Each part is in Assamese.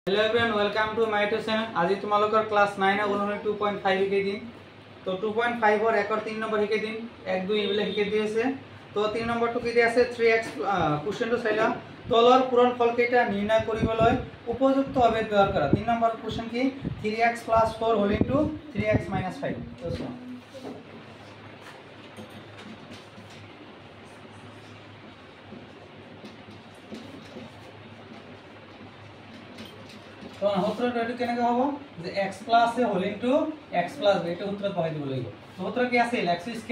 Hello everyone welcome to my YouTube channel. आज तुम्हालोकर क्लास 9 অনুনয় 2.5 শিকে দিম। তো 2.5 এর একর 3 নম্বৰ শিকে দিম। 1 2 ইবলে শিকে দি আছে। তো 3 নম্বৰটো কি দি আছে 3x কোশ্চেনটো চাইলা তলৰ পূৰণ ফল কেইটা নিৰ্ণয় কৰিবলৈ উপযুক্ত ভাৱে ব্যৱহাৰ কৰা। 3 নম্বৰ কোশ্চেন কি 3x + 4 হোল ইনটু 3x - 5 তো চোৱা तो सूत्र एटु केनेके हबो जे x + a whole into x + b एटु सूत्र पहाइ दिबो লাগিব। तो सूत्र কি আছিল x² +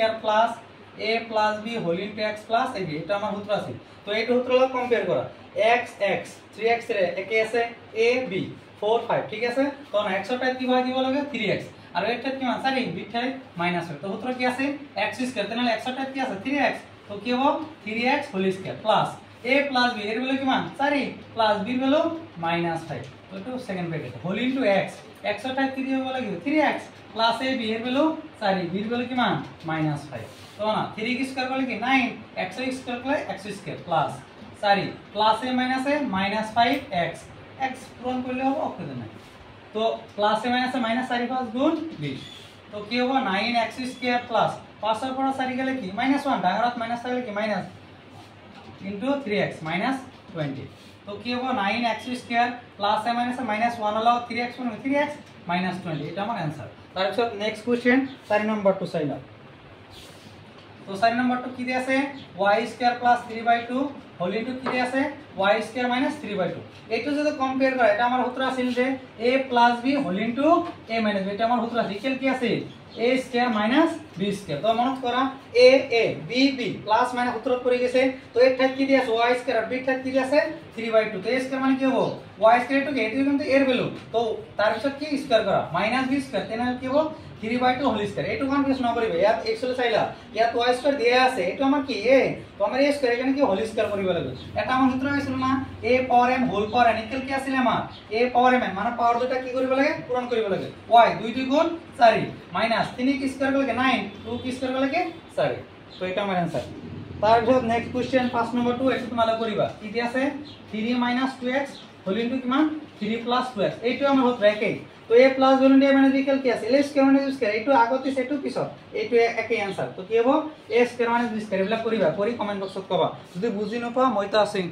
a + b whole into x + ab এটা আমাৰ সূত্ৰ আছিল। তো এইটো সূত্ৰৰ লগত কম্পেয়াৰ কৰা x 3x ৰে একে আছে a b 4 5 ঠিক আছে। তো x ৰ ঠাইত কি বহাই দিব লাগে 3x আৰু এই ঠাইত কিমান 4 b ঠাইত -1 তো সূত্ৰ কি আছে x² তেনলে x ৰ ঠাইত কি আছে 3x তো কি হ'ব 3x whole square plus a + b এর ভ্যালু কিমান 4 + b এর ভ্যালু -5 তো এটা second bracket whole into x x এর ঠাইত কি দিব লাগিব 3x + a b এর ভ্যালু 4 b এর ভ্যালু কিমান -5 তো না 3 কি স্কয়ার করলে কি 9 x স্কয়ার করলে x² plus 4 plus a minus a -5x x পূরণ করলে হবে অক্ষরে নাই। তো প্লাস a মাইনাস a -4 5 গুণ 20 তো কি হবে 9x² প্লাস 5 এর পর 4 গেলে কি -1 ডাঙরত মাইনাস থাকলে কি মাইনাস into 3x minus 20 तो কি হবে 9x² plus a minus a minus 1 হলো 3x 3x minus 20 এটা আমার आंसर। তারপর নেক্সট কোশ্চেন 4 নম্বরটো চাইলা। তো 4 নম্বরটো কি দি আছে y² plus 3/2 হোল ইনটু কি দি আছে y² minus 3/2 এইটো যদি কম্পেয়ার করা এটা আমার সূত্র আছিল যে a plus b whole into a minus b এটা আমার সূত্র আছে ইকুয়াল কি আছে a² minus b² তো মনত করা a a b b plus minus সূত্রত পড়ে গেছে। তো এর ঠাইত কি দি আছে y² আর b ঠাইত কি দি আছে 3/2 তো a² মানে কি হবে y² টু এটো কিন্তু এর ভ্যালু তো তার পিছত কি স্কয়ার করা -b² তেনে কি হবে 3/2 হোল স্কয়ার এটো কনফিউজ না করিবে ইয়াত x হলে চাইলা ইয়াত y² দিয়া আছে এটো আমার কি a তো আমার a² এখানে কি হোল স্কয়ার করিব লাগে এটা আমার সূত্র হইছিল না a power m whole power n equal কি আছিল আমার a পাওয়ার m মানে পাওয়ার দুটা কি করিব লাগে পূরণ করিব লাগে y 2 2 গুণ 4 মাইনাস 3 কি স্কয়ার করলে 9 2 কি স্কয়ার করলে 4 তো এটা আমার आंसर। তারপর নেক্সট কোশ্চেন 5 নম্বর 2 এটা তোমরা করিবা কি দি আছে 3 - 2x হোল ইনটু কিমান 3 + 2x এইটো আমার সূত্র একই। তো a + b * a - b equal কি আছে a² - b² এইটো আগতে সেটো পিছত এইটো একই आंसर। তো কি হ'ব a² - b² এবিলাক করিবা পৰি কমেন্ট বক্সত কবা যদি বুজি নপা মইতো আছেই।